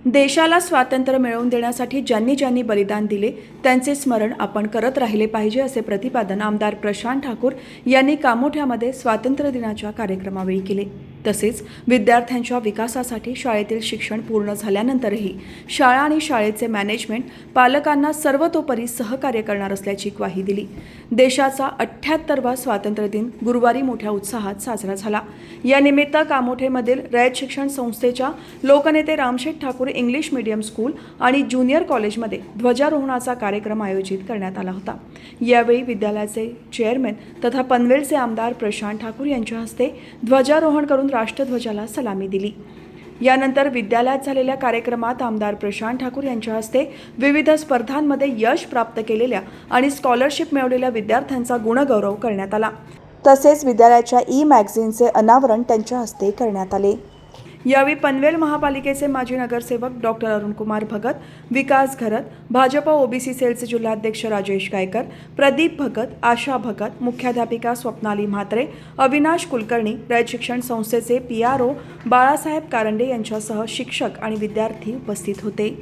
देशाला स्वातंत्र्य मिळवून देण्यासाठी ज्यांनी ज्यांनी बलिदान दिले त्यांचे स्मरण आपण करत राहिले पाहिजे असे प्रतिपादन आमदार प्रशांत ठाकूर यांनी कामोठ्यामध्ये स्वातंत्र्य दिनाच्या कार्यक्रमावेळी केले। तसेच विद्यार्थ्यांच्या विकासासाठी शाळेतील शिक्षण पूर्ण झाल्यानंतरही शाळा आणि शाळेचे मॅनेजमेंट पालकांना सर्वतोपरी सहकार्य करणार असल्याची ग्वाही दिली। देशाचा 78वा स्वातंत्र्य दिन गुरुवारी मोठ्या उत्साहात साजरा झाला। या निमित्त कामोठेमधील रयत शिक्षण संस्थेच्या लोकनेते Ramsheth Thakur English medium school आणि ज्युनियर कॉलेजमध्ये ध्वजारोहणाचा कार्यक्रम आयोजित करण्यात आला होता। यावेळी विद्यालयाचे चेअरमन तथा पनवेलचे आमदार प्रशांत ठाकूर यांच्या हस्ते ध्वजारोहण करून राष्ट्रध्वजाला सलामी दिली। यानंतर विद्यालयात झालेल्या कार्यक्रमात आमदार प्रशांत ठाकूर यांच्या हस्ते विविध स्पर्धांमध्ये यश प्राप्त केलेल्या आणि स्कॉलरशिप मिळवलेल्या विद्यार्थ्यांचा गुणगौरव करण्यात आला। तसेच विद्यालयाच्या मॅगझिनचे अनावरण त्यांच्या हस्ते करण्यात आले। यावेळी पनवेल महापालिकेचे माजी नगरसेवक डॉक्टर अरुणकुमार भगत, विकास घरत, भाजप ओबीसी सेलचे जिल्हाध्यक्ष राजेश गायकर, प्रदीप भगत, आशा भगत, मुख्याध्यापिका स्वप्नाली म्हात्रे, अविनाश कुलकर्णी, रयत शिक्षण संस्थेचे PRO बाळासाहेब कारंडे यांच्यासह शिक्षक आणि विद्यार्थी उपस्थित होते।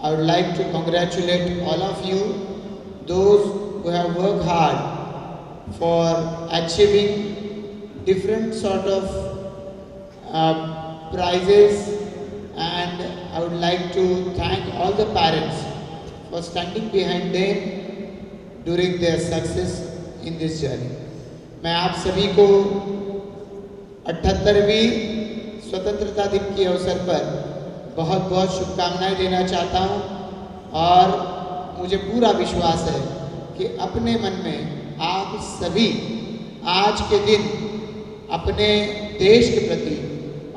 I would like to congratulate all of you, those who have worked hard for achieving different sort of prizes, and I would like to thank all the parents for standing behind them during their success in this journey. मैं आप सभी को 78वीं स्वतंत्रता दिन के अवसर पर बहुत बहुत शुभकामनाएं देना चाहता हूं और मुझे पूरा विश्वास है कि अपने मन में आप सभी आज के दिन अपने देश के प्रति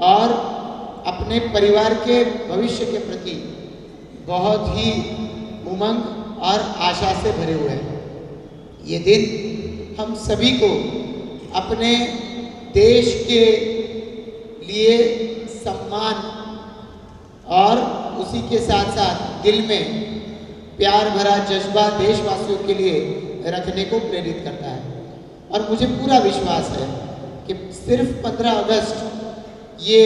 और अपने परिवार के भविष्य के प्रति बहुत ही उमंग और आशा से भरे हुए हैं। ये दिन हम सभी को अपने देश के लिए सम्मान और उसी के साथ साथ दिल में प्यार भरा जज्बा देशवासियों के लिए रखने को प्रेरित करता है। और मुझे पूरा विश्वास है कि सिर्फ 15 अगस्त ये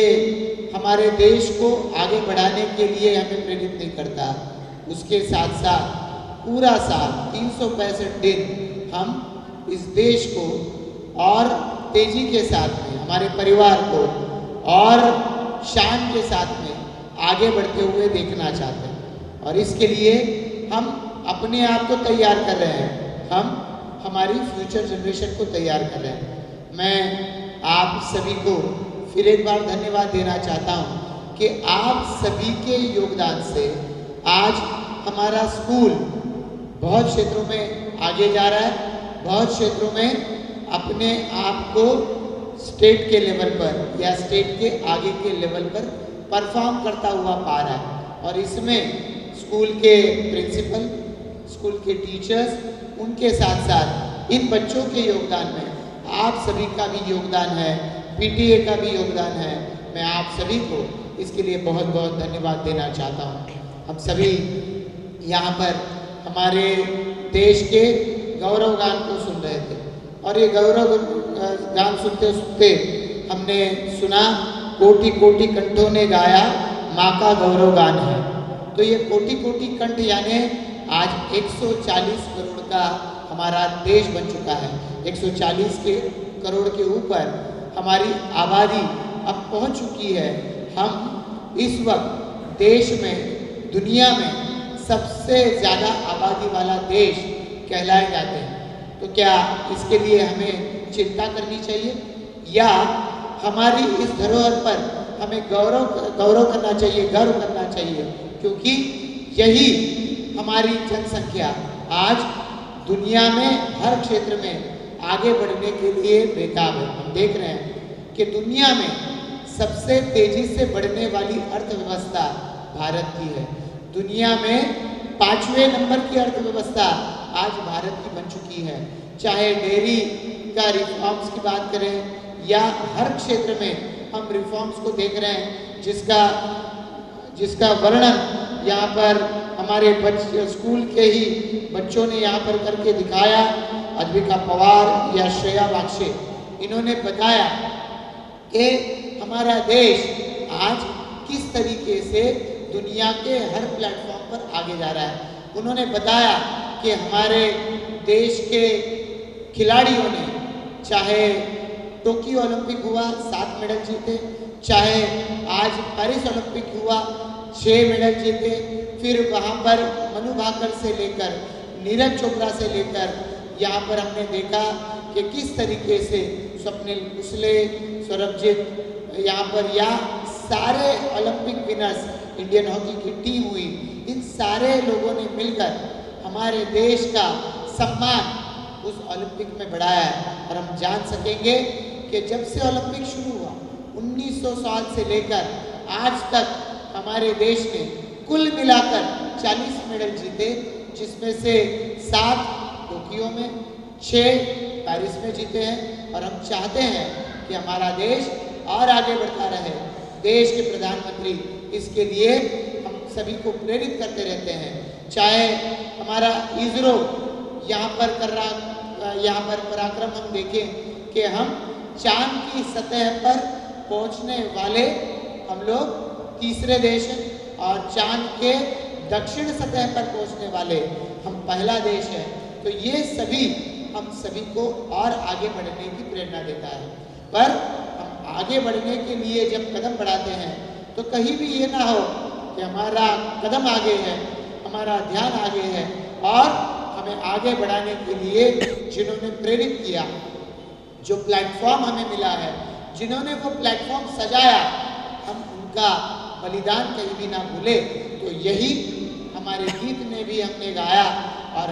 हमारे देश को आगे बढ़ाने के लिए हमें प्रेरित नहीं करता, उसके साथ साथ पूरा साल 365 दिन हम इस देश को और तेजी के साथ में हमारे परिवार को और शान के साथ में आगे बढ़ते हुए देखना चाहते हैं। और इसके लिए हम अपने आप को तैयार कर रहे हैं, हम हमारी फ्यूचर जनरेशन को तैयार कर रहे हैं। मैं आप सभी को फिर एक बार धन्यवाद देना चाहता हूँ कि आप सभी के योगदान से आज हमारा स्कूल बहुत क्षेत्रों में आगे जा रहा है, बहुत क्षेत्रों में अपने आप को स्टेट के लेवल पर या स्टेट के आगे के लेवल पर परफॉर्म करता हुआ पा रहा है। और इसमें स्कूल के प्रिंसिपल, स्कूल के टीचर्स, उनके साथ साथ इन बच्चों के योगदान में आप सभी का भी योगदान है, पीटीए का भी योगदान है। मैं आप सभी को इसके लिए बहुत बहुत धन्यवाद देना चाहता हूँ। हम सभी यहाँ पर हमारे देश के गौरव गान को सुन रहे थे और ये गौरव गान सुनते सुनते हमने सुना कोटि कोटि कंठों ने गाया माँ का गौरव गान है। तो ये कोटि कोटि कंठ यानी आज 140 करोड़ का हमारा देश बन चुका है। 140 करोड़ के ऊपर हमारी आबादी अब पहुंच चुकी है। हम इस वक्त देश में, दुनिया में सबसे ज़्यादा आबादी वाला देश कहलाए जाते हैं। तो क्या इसके लिए हमें चिंता करनी चाहिए या हमारी इस धरोहर पर हमें गौरव करना चाहिए, गर्व करना चाहिए, क्योंकि यही हमारी जनसंख्या आज दुनिया में हर क्षेत्र में आगे बढ़ने के लिए बेताब है। हम देख रहे हैं कि दुनिया में सबसे तेजी से बढ़ने वाली अर्थव्यवस्था भारत की है। दुनिया में 5वें नंबर की अर्थव्यवस्था आज भारत की बन चुकी है। चाहे डेयरी का रिफॉर्म्स की बात करें या हर क्षेत्र में हम रिफॉर्म्स को देख रहे हैं, जिसका वर्णन यहाँ पर हमारे स्कूल के ही बच्चों ने यहाँ पर करके दिखाया। अद्विका पवार या श्रेया बाक्षे, इन्होंने बताया कि हमारा देश आज किस तरीके से दुनिया के हर प्लेटफॉर्म पर आगे जा रहा है। उन्होंने बताया कि हमारे देश के खिलाड़ियों ने, चाहे टोक्यो ओलंपिक हुआ 7 मेडल जीते, चाहे आज पेरिस ओलंपिक हुआ 6 मेडल जीते, फिर वहाँ पर मनु भाकर से लेकर नीरज चोपड़ा से लेकर यहाँ पर हमने देखा कि किस तरीके से स्वप्निल कुसले, सौरभजीत यहाँ पर या सारे ओलंपिक विनर्स इंडियन हॉकी की टीम हुई, इन सारे लोगों ने मिलकर हमारे देश का सम्मान उस ओलंपिक में बढ़ाया है। और हम जान सकेंगे कि जब से ओलंपिक शुरू हुआ 1900 साल से लेकर आज तक हमारे देश ने कुल मिलाकर 40 मेडल जीते, जिसमें से 7 टोक्यो में, 6 पेरिस में जीते हैं। और हम चाहते हैं कि हमारा देश और आगे बढ़ता रहे। देश के प्रधानमंत्री इसके लिए हम सभी को प्रेरित करते रहते हैं। चाहे हमारा इसरो यहाँ पर कर रहा, यहाँ पर पराक्रम हम देखें कि हम चांद की सतह पर पहुँचने वाले हम लोग तीसरे देश हैं और चांद के दक्षिण सतह पर पहुँचने वाले हम पहला देश है। तो ये सभी हम सभी को और आगे बढ़ने की प्रेरणा देता है। पर हम आगे बढ़ने के लिए जब कदम बढ़ाते हैं तो कहीं भी ये ना हो कि हमारा कदम आगे है, हमारा ध्यान आगे है और हमें आगे बढ़ाने के लिए जिन्होंने प्रेरित किया, जो प्लेटफॉर्म हमें मिला है, जिन्होंने वो प्लेटफॉर्म सजाया, उनका बलिदान कहीं भी ना भूले। तो यही हमारे गीत में भी हमने गाया और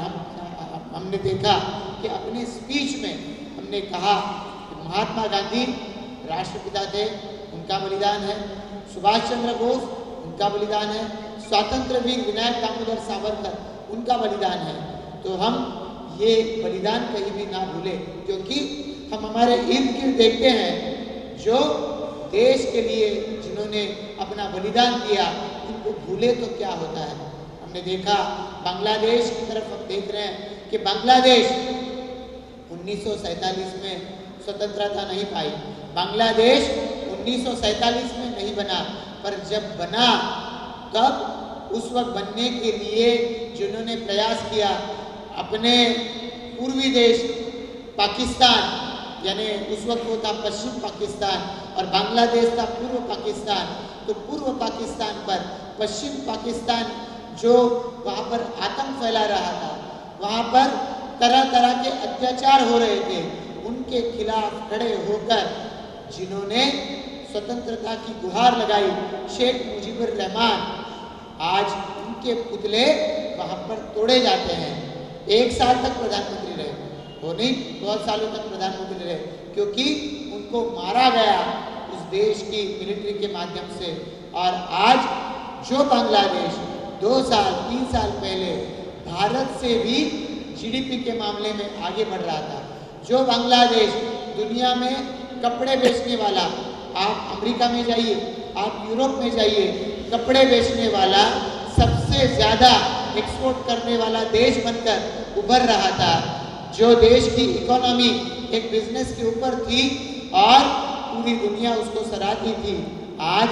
हमने देखा कि अपने स्पीच में हमने कहा कि महात्मा गांधी राष्ट्रपिता थे, उनका बलिदान है, सुभाष चंद्र बोस उनका बलिदान है, स्वतंत्र वीर विनायक दामोदर सावरकर उनका बलिदान है। तो हम ये बलिदान कहीं भी ना भूले, क्योंकि हम हमारे इर्द गिर्द देखते हैं जो देश के लिए जिन्होंने अपना बलिदान दिया उनको भूले तो क्या होता है। हमने देखा बांग्लादेश की तरफ हम देख रहे हैं कि बांग्लादेश 1947 में स्वतंत्रता नहीं पाई, बांग्लादेश 1947 में नहीं बना, पर जब बना तब उस वक्त बनने के लिए जिन्होंने प्रयास किया, अपने पूर्वी देश पाकिस्तान, यानी उस वक्त वो था पश्चिम पाकिस्तान और बांग्लादेश था पूर्व पाकिस्तान, तो पूर्व पाकिस्तान पर पश्चिम पाकिस्तान जो वहाँ पर आतंक फैला रहा था, वहाँ पर तरह तरह के अत्याचार हो रहे थे, उनके खिलाफ खड़े होकर जिन्होंने स्वतंत्रता की गुहार लगाई, शेख मुजीबुर रहमान, आज उनके पुतले वहाँ पर तोड़े जाते हैं। 1 साल तक प्रधानमंत्री रहे, वो नहीं बहुत सालों तक प्रधानमंत्री रहे, क्योंकि उनको मारा गया उस देश की मिलिट्री के माध्यम से। और आज जो बांग्लादेश 2 साल 3 साल पहले भारत से भी जीडीपी के मामले में आगे बढ़ रहा था, जो बांग्लादेश दुनिया में कपड़े बेचने वाला, आप अमेरिका में जाइए, आप यूरोप में जाइए, कपड़े बेचने वाला सबसे ज़्यादा एक्सपोर्ट करने वाला देश बनकर उभर रहा था, जो देश की इकोनॉमी एक बिजनेस के ऊपर थी और पूरी दुनिया उसको सराहती थी, आज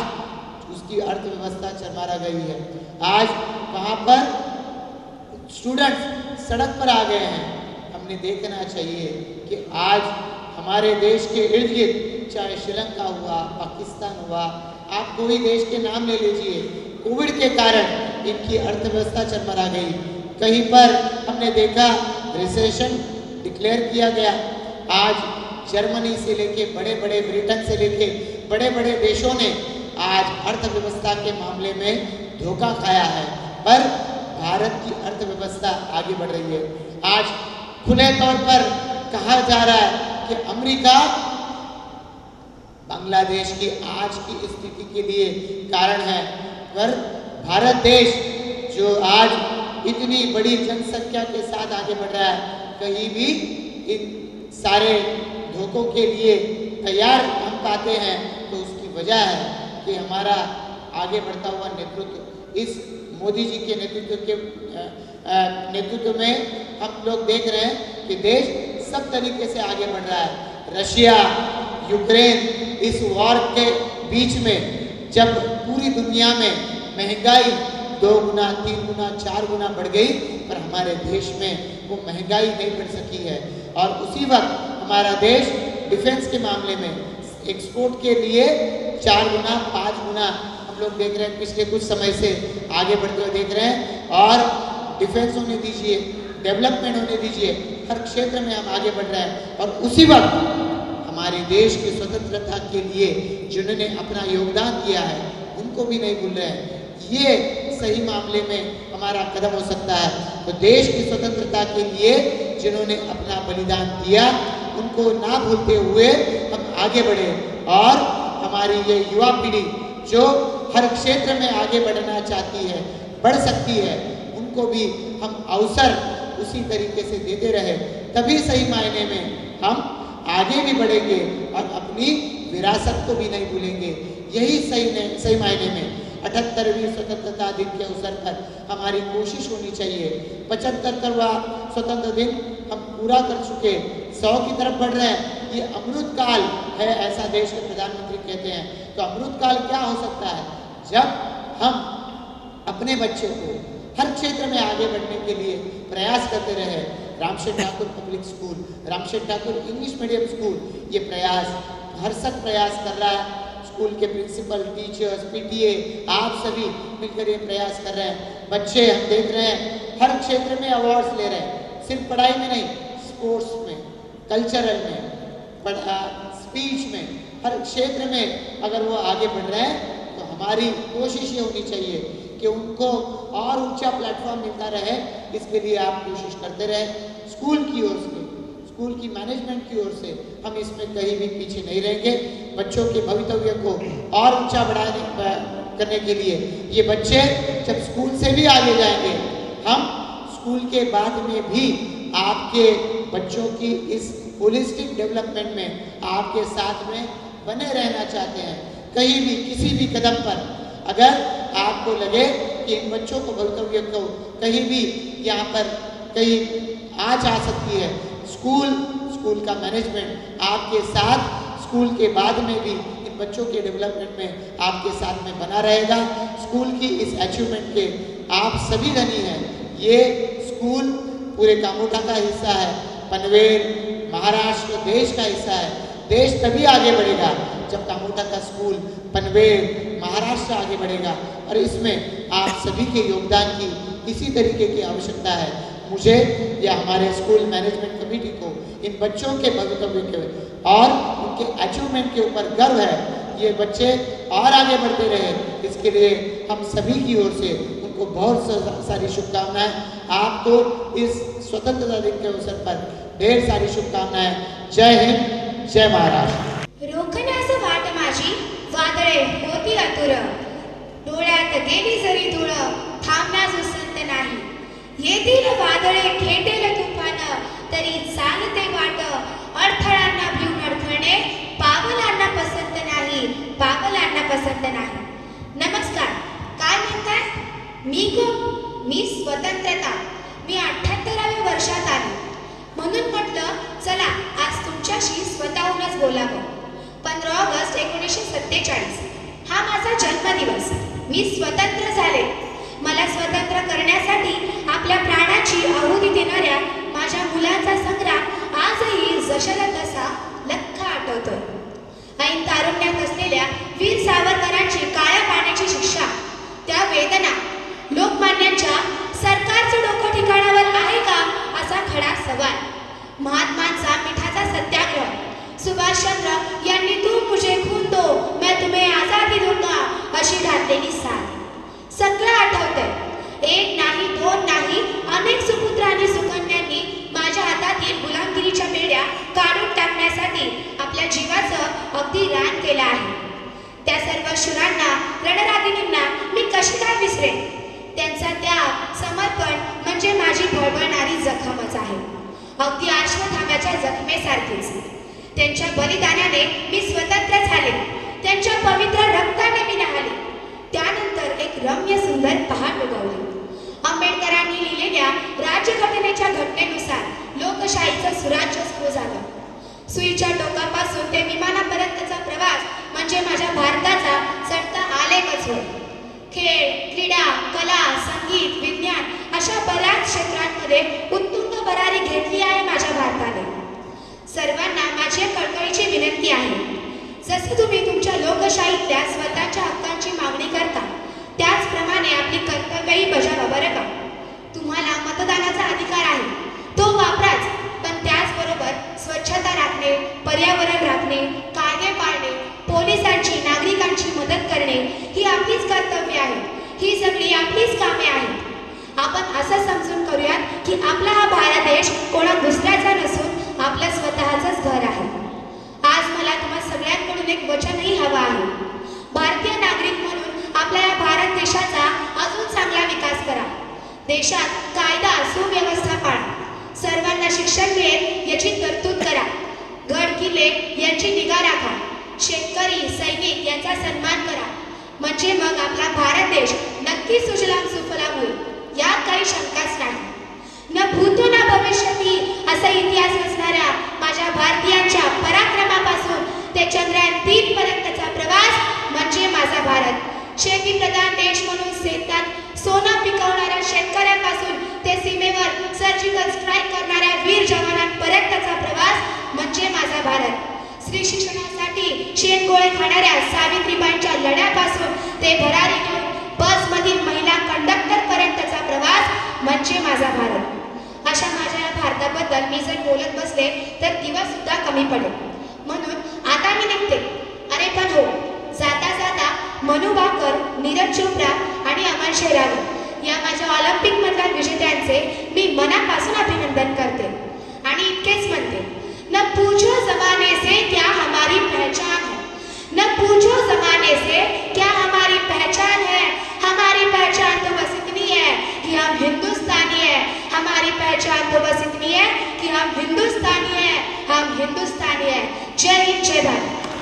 उसकी अर्थव्यवस्था चरमरा गई है। आज वहाँ पर स्टूडेंट्स सड़क पर आ गए हैं। हमने देखना चाहिए कि आज हमारे देश के इर्द गिर्द, चाहे श्रीलंका हुआ, पाकिस्तान हुआ, आप कोई देश के नाम ले लीजिए, कोविड के कारण इनकी अर्थव्यवस्था चरमरा गई। कहीं पर हमने देखा रिसेशन डिक्लेयर किया गया। आज जर्मनी से लेके बड़े बड़े, ब्रिटेन से लेके बड़े बड़े देशों ने आज अर्थव्यवस्था के मामले में धोखा खाया है, पर भारत की अर्थव्यवस्था आगे बढ़ रही है। आज खुले तौर पर कहा जा रहा है कि अमेरिका बांग्लादेश की आज की स्थिति के लिए कारण है, पर भारत देश जो आज इतनी बड़ी जनसंख्या के साथ आगे बढ़ रहा है, कहीं भी इन सारे धोखों के लिए तैयार हम पाते हैं, तो उसकी वजह है कि हमारा आगे बढ़ता हुआ नेतृत्व, इस मोदी जी के नेतृत्व में हम लोग देख रहे हैं कि देश सब तरीके से आगे बढ़ रहा है। रशिया यूक्रेन इस वॉर के बीच में जब पूरी दुनिया में महंगाई 2 गुना 3 गुना 4 गुना बढ़ गई, पर हमारे देश में वो महंगाई नहीं बढ़ सकी है। और उसी वक्त हमारा देश डिफेंस के मामले में एक्सपोर्ट के लिए 4 गुना 5 गुना हम लोग देख रहे हैं, पिछले कुछ समय से आगे बढ़ते हुए देख रहे हैं। और डिफेंस होने दीजिए, डेवलपमेंट होने दीजिए, हर क्षेत्र में हम आगे बढ़ रहे हैं। और उसी वक्त हमारे देश की स्वतंत्रता के लिए जिन्होंने अपना योगदान दिया है, उनको भी नहीं भूल रहे हैं। ये सही मामले में हमारा कदम हो सकता है। तो देश की स्वतंत्रता के लिए जिन्होंने अपना बलिदान दिया, उनको ना भूलते हुए हम आगे बढ़े, और हमारी ये युवा पीढ़ी जो हर क्षेत्र में आगे बढ़ना चाहती है, बढ़ सकती है, उनको भी हम अवसर उसी तरीके से देते रहे, तभी सही मायने में हम आगे भी बढ़ेंगे और अपनी विरासत को भी नहीं भूलेंगे। यही सही मायने में 78वीं स्वतंत्रता दिन के अवसर पर हमारी कोशिश होनी चाहिए। 75वां स्वतंत्र दिन हम पूरा कर चुके, 100 की तरफ बढ़ रहे हैं। ये अमृत काल है, ऐसा देश के प्रधानमंत्री कहते हैं। तो अमृत काल क्या हो सकता है? जब हम अपने बच्चों को हर क्षेत्र में आगे बढ़ने के लिए प्रयास करते रहे। Ramsheth Thakur public school, Ramsheth Thakur English medium school, ये प्रयास भरसक प्रयास कर रहा है। स्कूल के प्रिंसिपल, टीचर्स, पीटीए, आप सभी मिलकर ये प्रयास कर रहे हैं। बच्चे हम देख रहे हैं हर क्षेत्र में अवार्ड्स ले रहे हैं, सिर्फ पढ़ाई में नहीं, स्पोर्ट्स में, कल्चरल में, स्पीच में, हर क्षेत्र में अगर वो आगे बढ़ रहे हैं तो हमारी कोशिश ये होनी चाहिए कि उनको और ऊंचा प्लेटफॉर्म मिलता रहे, इसके लिए आप कोशिश करते रहें। स्कूल की ओर से, स्कूल की मैनेजमेंट की ओर से हम इसमें कहीं भी पीछे नहीं रहेंगे। बच्चों के भवितव्य को और ऊंचा करने के लिए ये बच्चे जब स्कूल से भी आगे जाएंगे, हम स्कूल के बाद में भी आपके बच्चों की इस होलिस्टिक डेवलपमेंट में आपके साथ में बने रहना चाहते हैं। कहीं भी किसी भी कदम पर अगर आपको लगे कि इन बच्चों को भवितव्य को कहीं भी यहाँ पर कहीं आँच आ सकती है, स्कूल का मैनेजमेंट आपके साथ स्कूल के बाद में भी इन बच्चों के डेवलपमेंट में आपके साथ में बना रहेगा। स्कूल की इस अचीवमेंट के आप सभी धनी हैं। ये स्कूल पूरे कामोठा का हिस्सा है, पनवेल, महाराष्ट्र देश का हिस्सा है। देश तभी आगे बढ़ेगा जब कामोठा का स्कूल पनवेल, महाराष्ट्र आगे बढ़ेगा, और इसमें आप सभी के योगदान की इसी तरीके की आवश्यकता है। मुझे या हमारे स्कूल मैनेजमेंट कमेटी को इन बच्चों के भवितव्य के और उनके अचीवमेंट के ऊपर गर्व है। ये बच्चे और आगे बढ़ते रहे, इसके लिए हम सभी की ओर से उनको बहुत सारी शुभकामनाएं। आपको इस स्वतंत्रता दिन के अवसर पर ढेर सारी शुभकामनाएं। जय हिंद, जय महाराष्ट्र। रोखण्याचं वाट माझी वादळे होती आतुर, डोळ्यात गेली जरी धूळ थांबण्यास उसंत नाही। येतील वादळे खेटेल तुफान तरी चालते वाट, अडथळ्यांना भिवून अडथळणे पावलांना पसंत नाही, पावलांना पसंत नाही। नमस्कार, काय म्हणताय? मी कोण? मी स्वतंत्रता। मी 78व्या वर्षात आले, म्हणून म्हटलं चला आज तुमच्याशी स्वतःहूनच बोलावं। 15 ऑगस्ट 1947 हा माझा जन्मदिवस। मी स्वतंत्र झाले। मला स्वतंत्र करण्यासाठी आपल्या प्राणाची आहुती देणाऱ्या माझ्या मुलांचा संग्राम आजही जशाला तसा लख्ख आठवतोय। ऐन तारुण्यात असलेल्या वीर सावरकरांची काळ्या पाण्याची शिक्षा, त्या वेदना, लोकमान्यांच्या सरकारचं डोकं ठिकाणावर आहे का असा खडा सवाल, महात्मांचा मिठाचा सत्याग्रह, सुभाषचंद्र यांनी तुम मुझे खून दो मैं तुम्हें आजादी दूंगा अशी घातलेली साथ सगळं आठवतंय। एक नाही, दोन नाही, अनेक सुपुत्र आणि सुकन्यांनी माझ्या हातातील गुलामगिरीच्या बेड्या काढून टाकण्यासाठी आपल्या जीवाचं अगदी रान केलं आहे। त्या सर्व शूरांना, रणरागिणींना मी कशी काय विसरेन? त्यांचा त्याग, समर्पण म्हणजे माझी भळबळणारी जखमच आहे, अगदी अश्वत्थाम्याच्या जखमेसारखीच। त्यांच्या बलिदानाने मी स्वतंत्र झाले, त्यांच्या पवित्र रक्ताने मी न्हाले। त्यानंतर एक रम्य सुंदर पहाट उगवली। आंबेडकरांनी लिहिलेल्या राज्यघटनेच्या घटनेनुसार लोकशाहीचं सुराज्य सुरू झालं। सुईच्या टोकापासून ते विमानापर्यंतचा प्रवास म्हणजे माझ्या भारताचा चढता आलेखच होय। खेळ, क्रीडा, कला, संगीत, विज्ञान अशा बऱ्याच क्षेत्रांमध्ये उत्तुंग भरारी घेतली आहे माझ्या भारताने। सर्वांना माझी कळकळीची विनंती आहे, जसे तुम्ही तुमच्या लोकशाहीतल्या स्वतःच्या हक्कांची मागणी करता, त्याचप्रमाणे आपली कर्तव्यही बजावा बरं का। तुम्हाला मतदानाचा अधिकार आहे, तो वापराच, पण त्याचबरोबर स्वच्छता राखणे, पर्यावरण राखणे, कायदे पाळणे, पोलिसांची, नागरिकांची मदत करणे ही आपलीच कर्तव्य आहे। ही सगळी आपलीच कामे आहेत। आपण असं समजून करूयात की आपला हा भारत देश कोणा दुसऱ्याचा नसून आपलं स्वतःचंच घर आहे। आज मला तुम्हा सगळ्यांकडून एक वचनही हवं आहे। भारतीय नागरिक म्हणून आपल्या या भारत देशाचा अजून चांगला विकास करा। देशात कायदा सुव्यवस्था पाळा, सर्वांना शिक्षण मिळेल याची तरतूद करा, गड किल्ले यांची निगा राखा, शेतकरी, सैनिक यांचा सन्मान करा, म्हणजे मग आपला भारत देश नक्की सुजलाम सुफलाम होईल, यात काही शंकाच नाही। न भूतो न भविष्यती असा इतिहास असणाऱ्या माझ्या भारतीयांच्या पराक्रमापासून ते चंद्रयान 3 पर्यंतचा प्रवास म्हणजे माझा भारत। शेतीप्रधान देश म्हणून शेतात सोनं पिकवणाऱ्या शेतकऱ्यांपासून ते सीमेवर सर्जिकल स्ट्राईक करणाऱ्या वीर जवानांपर्यंतचा प्रवास म्हणजे माझा भारत। स्त्री शिक्षणासाठी शेणगोळे खाणाऱ्या सावित्रीबाईंच्या लढ्यापासून ते भरारी घेऊन बसमधील महिला कंडक्टर पर्यंतचा प्रवास म्हणजे माझा भारत। अशा माझ्या या भारताबद्दल मी जर बोलत बसले तर दिवस सुद्धा कमी पडेल, म्हणून आता मी निघते। अरे पण हो, जाता जाता मनू भाकर नीरज चोप्रा आणि अमर शेरावत या माझ्या ऑलिम्पिकमधल्या विजेत्यांचे मी मनापासून अभिनंदन करते आणि इतकेच म्हणते, न पूछो जमाने से क्या हमारी पहचान है, न पूछो जमाने से क्या हमारी पहचान है, हमारी पहचान तो बस इतनी है कि हम हिंदुस्तानी है, हमारी पहचान तो बस इतनी है कि हम हिंदुस्तानी है, हम हिंदुस्तानी है। जय हिंद, जय भारत।